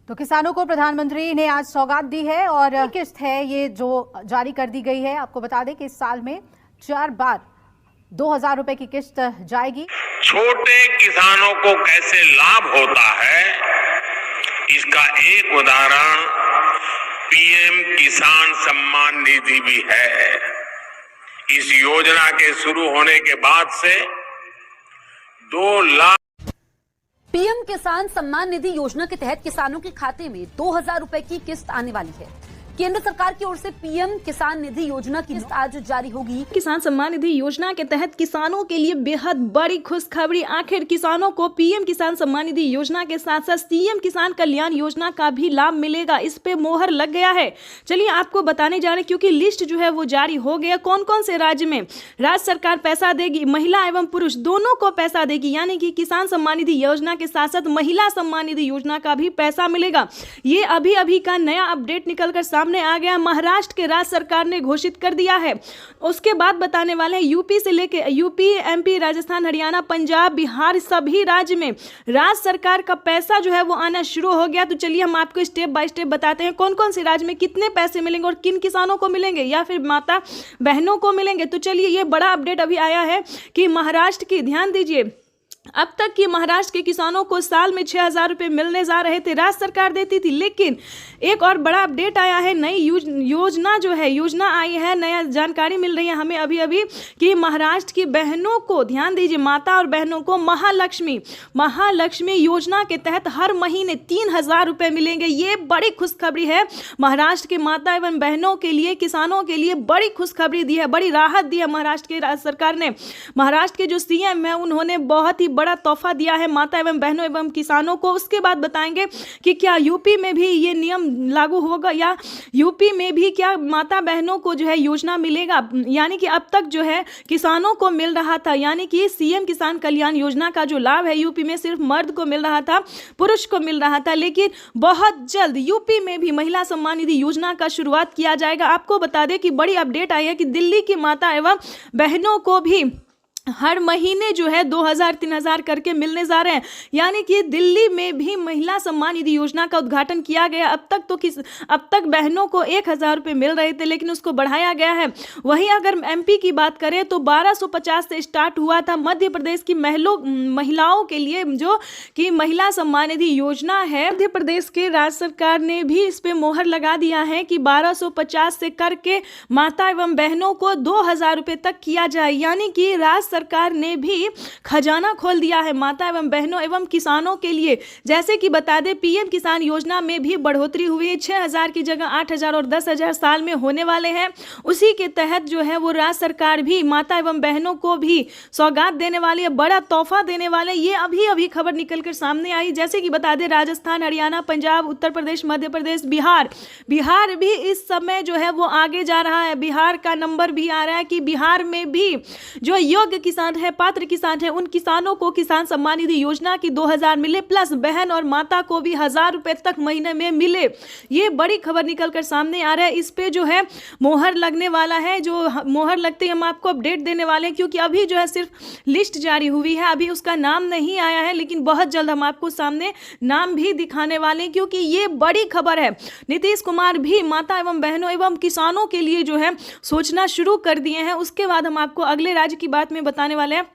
तो किसानों को प्रधानमंत्री ने आज सौगात दी है और किस्त है ये जो जारी कर दी गई है। आपको बता दें कि इस साल में 4 बार 2000 रुपए की किस्त जाएगी। छोटे किसानों को कैसे लाभ होता है, इसका एक उदाहरण पीएम किसान सम्मान निधि भी है। इस योजना के शुरू होने के बाद से 2 लाख पीएम किसान सम्मान निधि योजना के तहत किसानों के खाते में 2000 रुपए की किस्त आने वाली है। केंद्र सरकार की ओर से पीएम किसान निधि योजना की किस्त आज जारी होगी। किसान सम्मान निधि योजना के तहत किसानों के लिए बेहद बड़ी खुशखबरी। आखिर किसानों को पीएम किसान सम्मान निधि योजना के साथ साथ सीएम किसान कल्याण योजना का भी लाभ मिलेगा। इस पे मोहर लग गया है। चलिए आपको बताने जा रहे हैं, क्योंकि लिस्ट जो है वो जारी हो गया। कौन कौन से राज्य में राज्य सरकार पैसा देगी, महिला एवं पुरुष दोनों को पैसा देगी, यानी कि किसान सम्मान निधि योजना के साथ साथ महिला सम्मान निधि योजना का भी पैसा मिलेगा। ये अभी अभी का नया अपडेट निकलकर सामने आ गया। महाराष्ट्र के राज्य सरकार ने घोषित कर दिया है। उसके बाद बताने वाले हैं यूपी से लेके यूपी, एमपी, राजस्थान, हरियाणा, पंजाब, बिहार, सभी राज्य में राज्य सरकार का पैसा जो है वो आना शुरू हो गया। तो चलिए हम आपको स्टेप बाय स्टेप बताते हैं कौन कौन से राज्य में कितने पैसे मिलेंगे और किन किसानों को मिलेंगे या फिर माता बहनों को मिलेंगे। तो चलिए ये बड़ा अपडेट अभी आया है कि महाराष्ट्र की, ध्यान दीजिए, अब तक की महाराष्ट्र के किसानों को साल में 6000 रुपये मिलने जा रहे थे, राज्य सरकार देती थी। लेकिन एक और बड़ा अपडेट आया है, नई योजना जो है, योजना आई है, नया जानकारी मिल रही है हमें अभी अभी कि महाराष्ट्र की बहनों को, ध्यान दीजिए, माता और बहनों को महालक्ष्मी योजना के तहत हर महीने 3000 रुपये मिलेंगे। ये बड़ी खुशखबरी है महाराष्ट्र के माता एवं बहनों के लिए, किसानों के लिए बड़ी खुशखबरी दी है, बड़ी राहत दी है महाराष्ट्र की राज्य सरकार ने। महाराष्ट्र के जो सीएम है उन्होंने बहुत ही बड़ा तोहफा दिया है माता एवं बहनों एवं किसानों को। उसके बाद बताएंगे कि क्या यूपी में भी ये नियम लागू होगा या यूपी में भी क्या माता बहनों को जो है योजना मिलेगा। यानी कि अब तक जो है किसानों को मिल रहा था, यानी कि सीएम किसान कल्याण योजना का जो लाभ है यूपी में सिर्फ मर्द को मिल रहा था, पुरुष को मिल रहा था। लेकिन बहुत जल्द यूपी में भी महिला सम्मान निधि योजना का शुरुआत किया जाएगा। आपको बता दें कि बड़ी अपडेट आई है कि दिल्ली की माता एवं बहनों को भी हर महीने जो है 2000-3000 करके मिलने जा रहे हैं। यानी कि दिल्ली में भी महिला सम्मान निधि योजना का उद्घाटन किया गया। अब तक बहनों को 1000 रुपये मिल रहे थे, लेकिन उसको बढ़ाया गया है। वहीं अगर एमपी की बात करें तो 1250 से स्टार्ट हुआ था। मध्य प्रदेश की महिलाओं के लिए जो कि महिला सम्मान निधि योजना है, मध्य प्रदेश के राज्य सरकार ने भी इस पे मोहर लगा दिया है कि 1250 से करके माता एवं बहनों को 2000 रुपये तक किया जाए। यानी कि राज्य सरकार ने भी खजाना खोल दिया है माता एवं बहनों एवं किसानों के लिए। जैसे कि बता दें पीएम किसान योजना में भी बढ़ोतरी हुई है, 6000 की जगह 8000 और 10000 साल में होने वाले हैं। उसी के तहत जो है वो राज्य सरकार भी माता एवं बहनों को भी सौगात देने वाली है, बड़ा तोहफा देने वाले। ये अभी अभी खबर निकलकर सामने आई। जैसे कि बता दें राजस्थान, हरियाणा, पंजाब, उत्तर प्रदेश, मध्य प्रदेश, बिहार भी इस समय जो है वो आगे जा रहा है। बिहार का नंबर भी आ रहा है कि बिहार में भी जो योग्य किसान है, पात्र किसान है, उन किसानों को किसान सम्मान निधि योजना की 2000 मिले, प्लस बहन और माता को भी 1000 रुपए तक महीने में मिले। ये बड़ी खबर निकलकर सामने आ रहा है। इस पे जो है मोहर लगने वाला है। जो मोहर लगते ही हम आपको अपडेट देने वाले हैं, क्योंकि अभी जो है सिर्फ लिस्ट जारी हुई है, अभी उसका नाम नहीं आया है, लेकिन बहुत जल्द हम आपको सामने नाम भी दिखाने वाले हैं, क्योंकि ये बड़ी खबर है। नीतीश कुमार भी माता एवं बहनों एवं किसानों के लिए जो है सोचना शुरू कर दिए हैं। उसके बाद हम आपको अगले राज्य की बात में बताने वाले हैं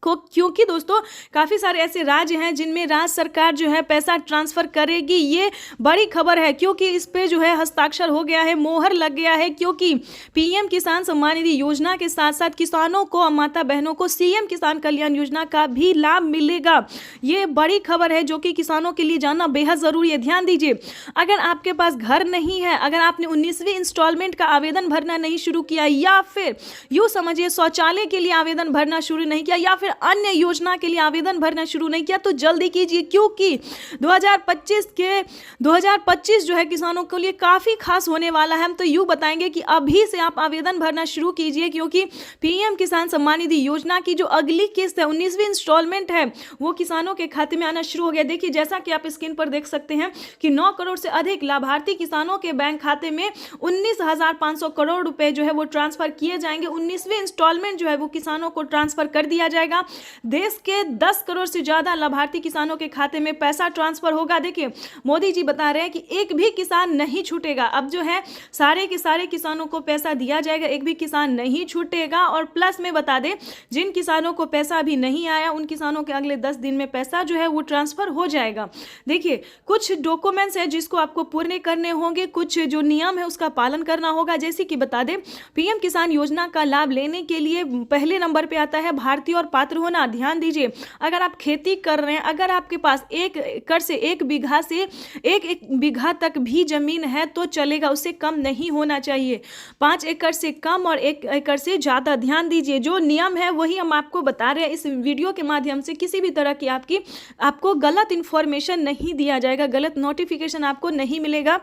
क्योंकि दोस्तों काफ़ी सारे ऐसे राज्य हैं जिनमें राज्य सरकार जो है पैसा ट्रांसफ़र करेगी। ये बड़ी खबर है, क्योंकि इस पे जो है हस्ताक्षर हो गया है, मोहर लग गया है, क्योंकि पीएम किसान सम्मान निधि योजना के साथ साथ किसानों को और माता बहनों को सीएम किसान कल्याण योजना का भी लाभ मिलेगा। ये बड़ी खबर है जो कि किसानों के लिए जानना बेहद ज़रूरी है। ध्यान दीजिए, अगर आपके पास घर नहीं है, अगर आपने 19वीं इंस्टॉलमेंट का आवेदन भरना नहीं शुरू किया, या फिर यूँ समझिए शौचालय के लिए आवेदन भरना शुरू नहीं किया, या फिर अन्य योजना के लिए आवेदन भरना शुरू नहीं किया, तो जल्दी कीजिए, क्योंकि 2025 जो है किसानों के लिए काफ़ी खास होने वाला है। हम तो यूँ बताएंगे कि अभी से आप आवेदन भरना शुरू कीजिए, क्योंकि पीएम किसान सम्मान निधि योजना की जो अगली किस्त है, 19वीं इंस्टॉलमेंट है, वो किसानों के खाते में आना शुरू हो गया। देखिए, जैसा कि आप स्क्रीन पर देख सकते हैं कि 9 करोड़ से अधिक लाभार्थी किसानों के बैंक खाते में 19,500 करोड़ रुपए जो है वो ट्रांसफर किए जाएंगे। 19वीं इंस्टॉलमेंट जो है वो किसानों को ट्रांसफर कर दिया जाएगा। जाएगा। देश के 10 करोड़ से ज्यादा लाभार्थी किसानों के खाते में पैसा ट्रांसफर होगा। देखिए मोदी जी बता रहे हैं कि एक भी किसान नहीं छूटेगा। अब जो है सारे के सारे किसानों को पैसा दिया जाएगा, एक भी किसान नहीं छूटेगा। और प्लस में बता दें, जिन किसानों को पैसा अभी नहीं आया उन किसानों के अगले 10 दिन में पैसा जो है वो ट्रांसफर हो जाएगा। देखिए कुछ डॉक्यूमेंट्स है जिसको आपको पूर्ण करने होंगे, कुछ जो नियम है उसका पालन करना होगा। जैसे कि बता दें, पीएम किसान योजना का लाभ लेने के लिए पहले नंबर पे आता है भारतीय और पात्र होना। ध्यान दीजिए, अगर आप खेती कर रहे हैं, अगर आपके पास 1 एकड़ से 1 बीघा से 1 बीघा तक भी जमीन है तो चलेगा, उससे कम नहीं होना चाहिए। 5 एकड़ से कम और 1 एकड़ से ज्यादा। ध्यान दीजिए, जो नियम है वही हम आपको बता रहे हैं। इस वीडियो के माध्यम से किसी भी तरह की आपको गलत इंफॉर्मेशन नहीं दिया जाएगा, गलत नोटिफिकेशन आपको नहीं मिलेगा।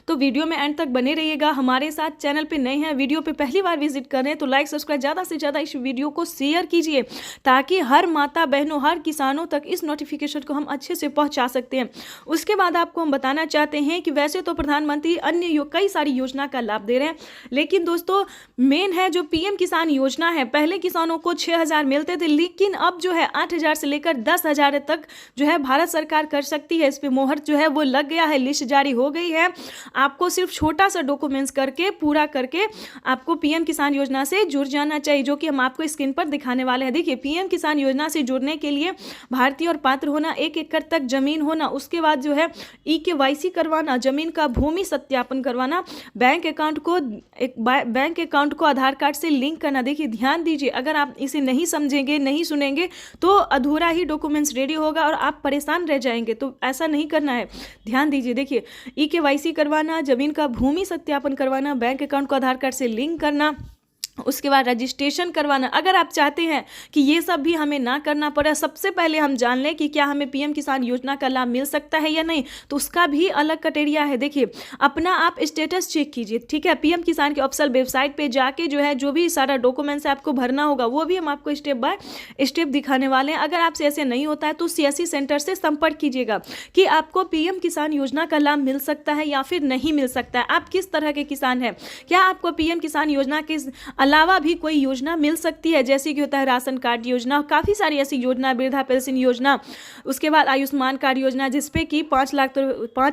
तो वीडियो में एंड तक बने रहिएगा हमारे साथ। चैनल पे नए हैं, वीडियो पे पहली बार विजिट कर रहे हैं तो लाइक सब्सक्राइब ज़्यादा से ज़्यादा इस वीडियो को शेयर कीजिए, ताकि हर माता बहनों, हर किसानों तक इस नोटिफिकेशन को हम अच्छे से पहुंचा सकते हैं। उसके बाद आपको हम बताना चाहते हैं कि वैसे तो प्रधानमंत्री अन्य कई सारी योजना का लाभ दे रहे हैं, लेकिन दोस्तों मेन है जो पीएम किसान योजना है। पहले किसानों को 6,000 मिलते थे, लेकिन अब जो है 8,000 से लेकर 10,000 तक जो है भारत सरकार कर सकती है। इस पर मोहर जो है वो लग गया है, लिस्ट जारी हो गई है। आपको सिर्फ छोटा सा डॉक्यूमेंट्स करके पूरा करके आपको पीएम किसान योजना से जुड़ जाना चाहिए, जो कि हम आपको स्क्रीन पर दिखाने वाले हैं। देखिए पीएम किसान योजना से जुड़ने के लिए भारतीय और पात्र होना, 1 एकड़ तक जमीन होना, उसके बाद जो है EKYC करवाना, जमीन का भूमि सत्यापन करवाना, बैंक अकाउंट को आधार कार्ड से लिंक करना। देखिए ध्यान दीजिए, अगर आप इसे नहीं समझेंगे, नहीं सुनेंगे तो अधूरा ही डॉक्यूमेंट्स रेडी होगा और आप परेशान रह जाएंगे। तो ऐसा नहीं करना है, ध्यान दीजिए। देखिए EKYC करवाना, जमीन का भूमि सत्यापन करवाना, बैंक अकाउंट को आधार कार्ड से लिंक करना, उसके बाद रजिस्ट्रेशन करवाना। अगर आप चाहते हैं कि ये सब भी हमें ना करना पड़े, सबसे पहले हम जान लें कि क्या हमें पीएम किसान योजना का लाभ मिल सकता है या नहीं, तो उसका भी अलग क्राइटेरिया है। देखिए अपना आप स्टेटस चेक कीजिए, ठीक है। पीएम किसान के ऑफिशियल वेबसाइट पे जाके जो है जो भी सारा डॉक्यूमेंट्स आपको भरना होगा वो भी हम आपको स्टेप बाय स्टेप दिखाने वाले हैं। अगर आपसे ऐसे नहीं होता है तो CSC सेंटर से संपर्क कीजिएगा कि आपको पीएम किसान योजना का लाभ मिल सकता है या फिर नहीं मिल सकता है। आप किस तरह के किसान हैं, क्या आपको पीएम किसान योजना के अलावा भी कोई योजना मिल सकती है, जैसे कि होता है राशन कार्ड योजना, काफ़ी सारी ऐसी योजना, वृद्धा पेंशन योजना, उसके बाद आयुष्मान कार्ड योजना, जिसपे कि 5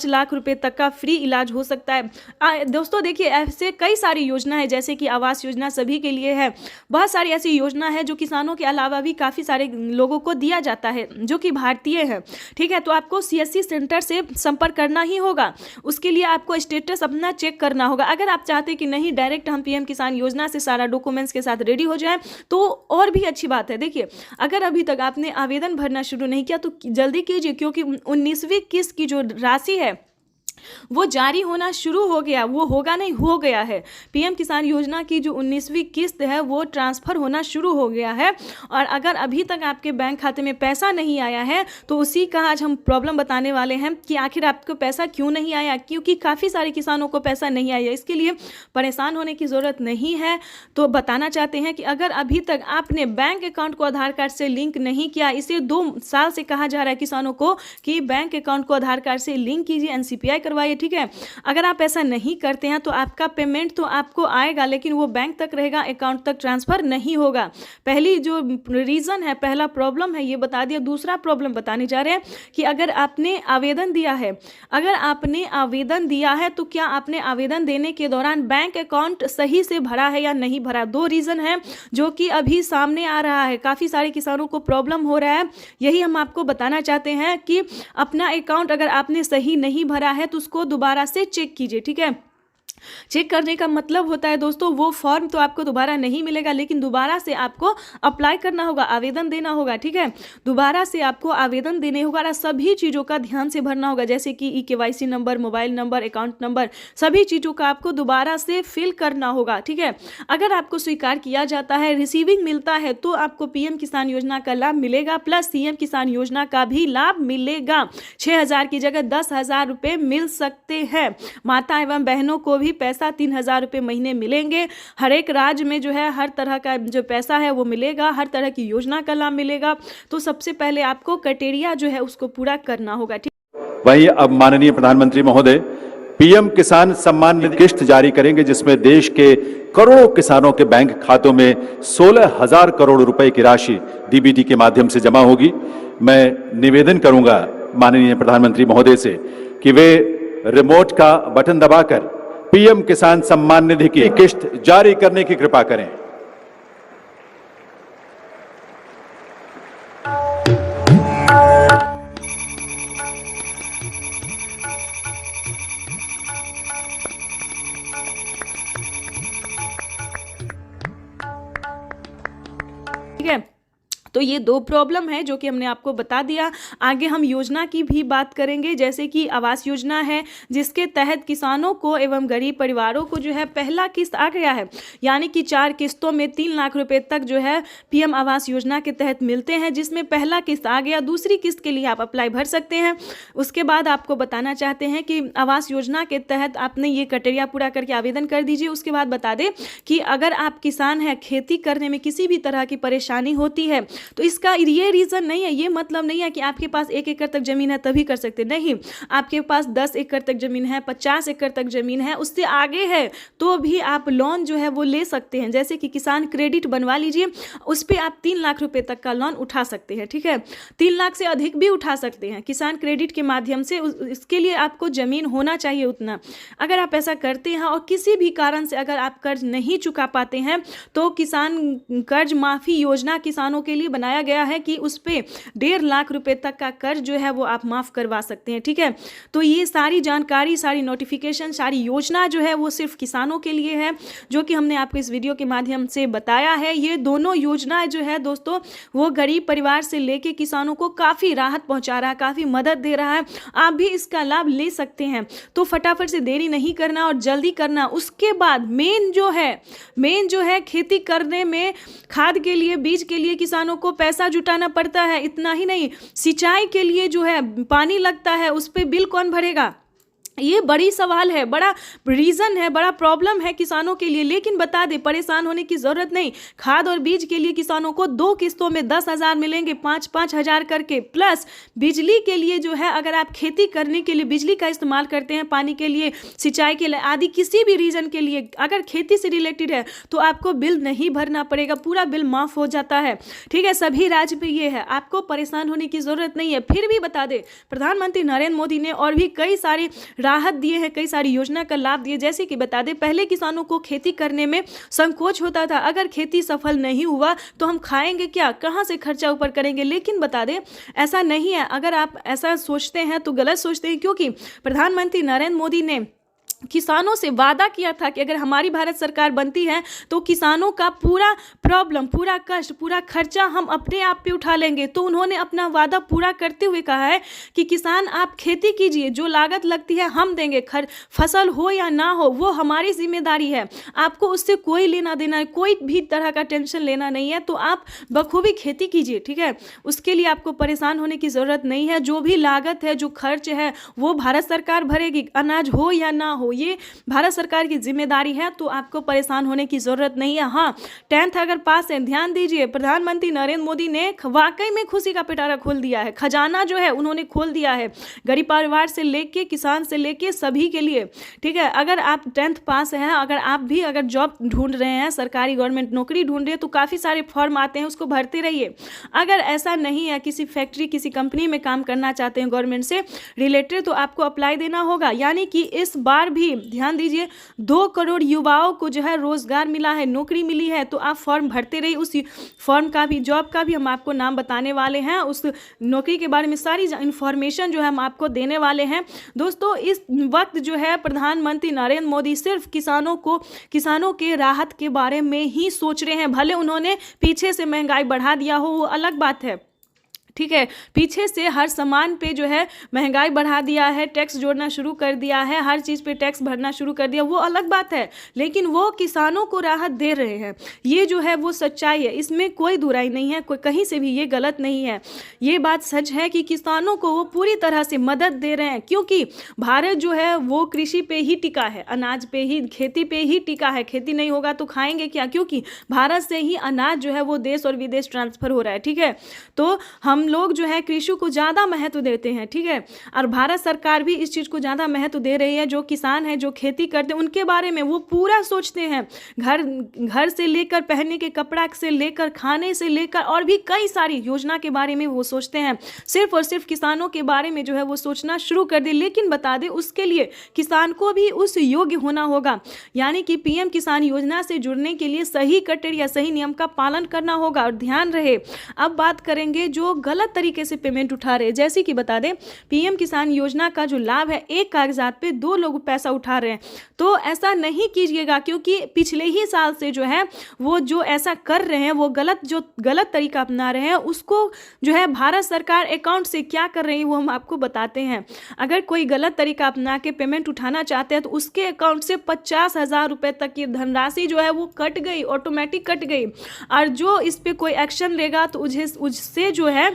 लाख रुपए तक का फ्री इलाज हो सकता है। दोस्तों देखिए ऐसे कई सारी योजना है, जैसे कि आवास योजना सभी के लिए है। बहुत सारी ऐसी योजना है जो किसानों के अलावा भी काफ़ी सारे लोगों को दिया जाता है जो कि भारतीय है, ठीक है। तो आपको CSC सेंटर से संपर्क करना ही होगा, उसके लिए आपको स्टेटस अपना चेक करना होगा। अगर आप चाहते कि नहीं डायरेक्ट हम पीएम किसान योजना से सारा डॉक्यूमेंट्स के साथ रेडी हो जाए तो और भी अच्छी बात है। देखिए अगर अभी तक आपने आवेदन भरना शुरू नहीं किया तो जल्दी कीजिए, क्योंकि 19वीं किस्त की जो राशि है वो जारी होना शुरू हो गया, वो होगा नहीं, हो गया है। पीएम किसान योजना की जो 19वीं किस्त है वो ट्रांसफ़र होना शुरू हो गया है। और अगर अभी तक आपके बैंक खाते में पैसा नहीं आया है तो उसी का आज हम प्रॉब्लम बताने वाले हैं कि आखिर आपको पैसा क्यों नहीं आया, क्योंकि काफ़ी सारे किसानों को पैसा नहीं आया। इसके लिए परेशान होने की ज़रूरत नहीं है। तो बताना चाहते हैं कि अगर अभी तक आपने बैंक अकाउंट को आधार कार्ड से लिंक नहीं किया, इसे 2 साल से कहा जा रहा है किसानों को कि बैंक अकाउंट को आधार कार्ड से लिंक कीजिए, NCPI करवाइए, ठीक है। अगर आप ऐसा नहीं करते हैं तो आपका पेमेंट तो आपको आएगा, लेकिन वो बैंक तक रहेगा, अकाउंट तक ट्रांसफर नहीं होगा। पहली जो रीज़न है, पहला प्रॉब्लम है ये बता दिया। दूसरा प्रॉब्लम बताने जा रहे हैं कि अगर आपने आवेदन दिया है, तो क्या आपने आवेदन देने के दौरान बैंक अकाउंट सही से भरा है या नहीं भरा। 2 रीज़न है जो कि अभी सामने आ रहा है, काफ़ी सारे किसानों को प्रॉब्लम हो रहा है। यही हम आपको बताना चाहते हैं कि अपना अकाउंट अगर आपने सही नहीं भरा है तो उसको दोबारा से चेक कीजिए, ठीक है। चेक करने का मतलब होता है दोस्तों, वो फॉर्म तो आपको दोबारा नहीं मिलेगा, लेकिन दोबारा से आपको अप्लाई करना होगा, आवेदन देना होगा, ठीक है। दोबारा से आपको आवेदन देने होगा और सभी चीज़ों का ध्यान से भरना होगा, जैसे कि EKYC number, mobile number, account number, सभी चीज़ों का आपको दोबारा से फिल करना होगा, ठीक है। अगर आपको स्वीकार किया जाता है, रिसीविंग मिलता है, तो आपको पीएम किसान योजना का लाभ मिलेगा, प्लस CM किसान योजना का भी लाभ मिलेगा। 6,000 की जगह 10,000 रुपये मिल सकते हैं। माता एवं बहनों को भी पैसा 3,000 रुपये महीने मिलेंगे। हर एक राज्य में जो है हर तरह का जो पैसा है वो मिलेगा, हर तरह की योजना का लाभ मिलेगा। तो सबसे पहले आपको क्राइटेरिया जो है उसको पूरा करना होगा, ठीक। वही अब माननीय प्रधानमंत्री महोदय पीएम किसान सम्मान निधि किस्त जारी करेंगे, जिसमें देश के करोड़ों किसानों के बैंक खातों में 16,000 करोड़ रुपए की राशि डीबीटी के माध्यम से जमा होगी। मैं निवेदन करूंगा माननीय प्रधानमंत्री महोदय से कि वे रिमोट का बटन दबाकर पीएम किसान सम्मान निधि की किस्त जारी करने की कृपा करें। ठीक है, तो ये दो प्रॉब्लम है जो कि हमने आपको बता दिया। आगे हम योजना की भी बात करेंगे, जैसे कि आवास योजना है, जिसके तहत किसानों को एवं गरीब परिवारों को जो है पहला किस्त आ गया है, यानी कि 4 किस्तों में 3 लाख रुपए तक जो है पीएम आवास योजना के तहत मिलते हैं, जिसमें पहला किस्त आ गया। दूसरी किस्त के लिए आप अप्लाई भर सकते हैं। उसके बाद आपको बताना चाहते हैं कि आवास योजना के तहत आपने ये क्राइटेरिया पूरा करके आवेदन कर दीजिए। उसके बाद बता दें कि अगर आप किसान हैं, खेती करने में किसी भी तरह की परेशानी होती है, तो इसका ये रीज़न नहीं है, ये मतलब नहीं है कि आपके पास 1 एकड़ तक ज़मीन है तभी कर सकते, नहीं। आपके पास 10 एकड़ तक ज़मीन है, 50 एकड़ तक ज़मीन है, उससे आगे है तो भी आप लोन जो है वो ले सकते हैं। जैसे कि किसान क्रेडिट बनवा लीजिए, उस पर आप 3 लाख रुपए तक का लोन उठा सकते हैं। ठीक है, 3 लाख से अधिक भी उठा सकते हैं किसान क्रेडिट के माध्यम से। इसके लिए आपको ज़मीन होना चाहिए उतना। अगर आप ऐसा करते हैं और किसी भी कारण से अगर आप कर्ज नहीं चुका पाते हैं, तो किसान कर्ज माफ़ी योजना किसानों के लिए बनाया गया है कि उस पे 1.5 लाख रुपए तक का कर्ज जो है वो आप माफ़ करवा सकते हैं। ठीक है, तो ये सारी जानकारी, सारी नोटिफिकेशन, सारी योजना जो है वो सिर्फ किसानों के लिए है, जो कि हमने आपको इस वीडियो के माध्यम से बताया है। ये दोनों योजनाएं जो है दोस्तों, वो गरीब परिवार से लेके किसानों को काफ़ी राहत पहुंचा रहा है, काफ़ी मदद दे रहा है। आप भी इसका लाभ ले सकते हैं। तो फटाफट से देरी नहीं करना और जल्दी करना। उसके बाद मेन जो है खेती करने में खाद के लिए, बीज के लिए किसानों को पैसा जुटाना पड़ता है। इतना ही नहीं, सिंचाई के लिए जो है पानी लगता है, उस पे बिल कौन भरेगा? ये बड़ी सवाल है, बड़ा रीज़न है, बड़ा प्रॉब्लम है किसानों के लिए। लेकिन बता दें, परेशान होने की ज़रूरत नहीं। खाद और बीज के लिए किसानों को 2 किस्तों में 10,000 मिलेंगे, 5-5 हज़ार करके। प्लस बिजली के लिए जो है, अगर आप खेती करने के लिए बिजली का इस्तेमाल करते हैं, पानी के लिए, सिंचाई के लिए आदि किसी भी रीज़न के लिए, अगर खेती से रिलेटेड है तो आपको बिल नहीं भरना पड़ेगा, पूरा बिल माफ़ हो जाता है। ठीक है, सभी राज्य पे ये है, आपको परेशान होने की ज़रूरत नहीं है। फिर भी बता दें, प्रधानमंत्री नरेंद्र मोदी ने और भी कई सारे राहत दिए हैं, कई सारी योजना का लाभ दिए। जैसे कि बता दें, पहले किसानों को खेती करने में संकोच होता था, अगर खेती सफल नहीं हुआ तो हम खाएंगे क्या, कहां से खर्चा ऊपर करेंगे। लेकिन बता दें, ऐसा नहीं है। अगर आप ऐसा सोचते हैं तो गलत सोचते हैं, क्योंकि प्रधानमंत्री नरेंद्र मोदी ने किसानों से वादा किया था कि अगर हमारी भारत सरकार बनती है तो किसानों का पूरा प्रॉब्लम, पूरा कष्ट, पूरा खर्चा हम अपने आप पे उठा लेंगे। तो उन्होंने अपना वादा पूरा करते हुए कहा है कि किसान आप खेती कीजिए, जो लागत लगती है हम देंगे, फसल हो या ना हो वो हमारी जिम्मेदारी है, आपको उससे कोई लेना देना है, कोई भी तरह का टेंशन लेना नहीं है। तो आप बखूबी खेती कीजिए। ठीक है, उसके लिए आपको परेशान होने की ज़रूरत नहीं है। जो भी लागत है, जो खर्च है, वो भारत सरकार भरेगी, अनाज हो या ना हो, ये भारत सरकार की जिम्मेदारी है। तो आपको परेशान होने की जरूरत नहीं है। हाँ, 10th अगर पास है, ध्यान दीजिए, प्रधानमंत्री नरेंद्र मोदी ने वाकई में खुशी का पिटारा खोल दिया है, खजाना जो है उन्होंने खोल दिया है, गरीब परिवार से लेके, किसान से लेके सभी के लिए। ठीक है, अगर आप 10th पास हैं, अगर आप भी अगर जॉब ढूंढ रहे हैं, सरकारी गवर्नमेंट नौकरी ढूंढ रहे हैं, तो काफ़ी सारे फॉर्म आते हैं, उसको भरते रहिए। अगर ऐसा नहीं है, किसी फैक्ट्री, किसी कंपनी में काम करना चाहते हैं गवर्नमेंट से रिलेटेड, तो आपको अप्लाई देना होगा। यानी कि इस बार भी ध्यान दीजिए, 2 करोड़ युवाओं को जो है रोजगार मिला है, नौकरी मिली है। तो आप फॉर्म भरते रहिए। उस फॉर्म का भी, जॉब का भी हम आपको नाम बताने वाले हैं, उस नौकरी के बारे में सारी इंफॉर्मेशन जो है हम आपको देने वाले हैं। दोस्तों, इस वक्त जो है प्रधानमंत्री नरेंद्र मोदी सिर्फ किसानों के राहत के बारे में ही सोच रहे हैं। भले उन्होंने पीछे से महंगाई बढ़ा दिया हो, वो अलग बात है। ठीक है, पीछे से हर सामान पे जो है महंगाई बढ़ा दिया है, टैक्स जोड़ना शुरू कर दिया है, हर चीज़ पे टैक्स भरना शुरू कर दिया, वो अलग बात है। लेकिन वो किसानों को राहत दे रहे हैं, ये जो है वो सच्चाई है, इसमें कोई दुराई नहीं है, कोई कहीं से भी ये गलत नहीं है। ये बात सच है कि किसानों को वो पूरी तरह से मदद दे रहे हैं, क्योंकि भारत जो है वो कृषि पे ही टिका है, अनाज पे ही, खेती पे ही टिका है। खेती नहीं होगा तो खाएंगे क्या, क्योंकि भारत से ही अनाज जो है वो देश और विदेश ट्रांसफ़र हो रहा है। ठीक है, तो हम हम लोग जो है कृषि को ज़्यादा महत्व देते हैं, ठीक है, और भारत सरकार भी इस चीज़ को ज़्यादा महत्व दे रही है। जो किसान हैं, जो खेती करते हैं, उनके बारे में वो पूरा सोचते हैं। घर से लेकर पहनने के कपड़ा से लेकर खाने से लेकर और भी कई सारी योजना के बारे में वो सोचते हैं। सिर्फ और सिर्फ किसानों के बारे में जो है वो सोचना शुरू कर दे। लेकिन बता दें, उसके लिए किसान को भी उस योग्य होना होगा, यानी कि पीएम किसान योजना से जुड़ने के लिए सही क्राइटेरिया, सही नियम का पालन करना होगा। और ध्यान रहे, अब बात करेंगे जो गलत तरीके से पेमेंट उठा रहे हैं। जैसे कि बता दें, पीएम किसान योजना का जो लाभ है, एक कागजात पे 2 लोग पैसा उठा रहे हैं, तो ऐसा नहीं कीजिएगा, क्योंकि पिछले ही साल से जो है वो जो ऐसा कर रहे हैं, वो गलत तरीका अपना रहे हैं। उसको जो है भारत सरकार अकाउंट से क्या कर रही है वो हम आपको बताते हैं। अगर कोई गलत तरीका अपना के पेमेंट उठाना चाहते हैं तो उसके अकाउंट से 50,000 रुपए तक की धनराशि जो है वो कट गई, ऑटोमेटिक कट गई। और जो इस पे कोई एक्शन लेगा तो उससे जो है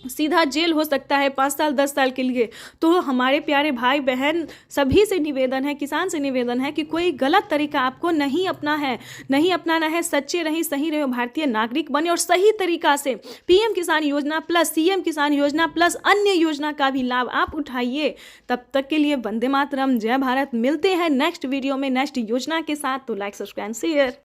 सीधा जेल हो सकता है 5 साल 10 साल के लिए। तो हमारे प्यारे भाई बहन सभी से निवेदन है, किसान से निवेदन है कि कोई गलत तरीका आपको नहीं अपनाना है। सच्चे रहिए, सही रहे, भारतीय नागरिक बने और सही तरीका से पीएम किसान योजना प्लस सीएम किसान योजना प्लस अन्य योजना का भी लाभ आप उठाइए। तब तक के लिए वंदे मातरम, जय भारत। मिलते हैं नेक्स्ट वीडियो में नेक्स्ट योजना के साथ। तो लाइक, सब्सक्राइब, शेयर।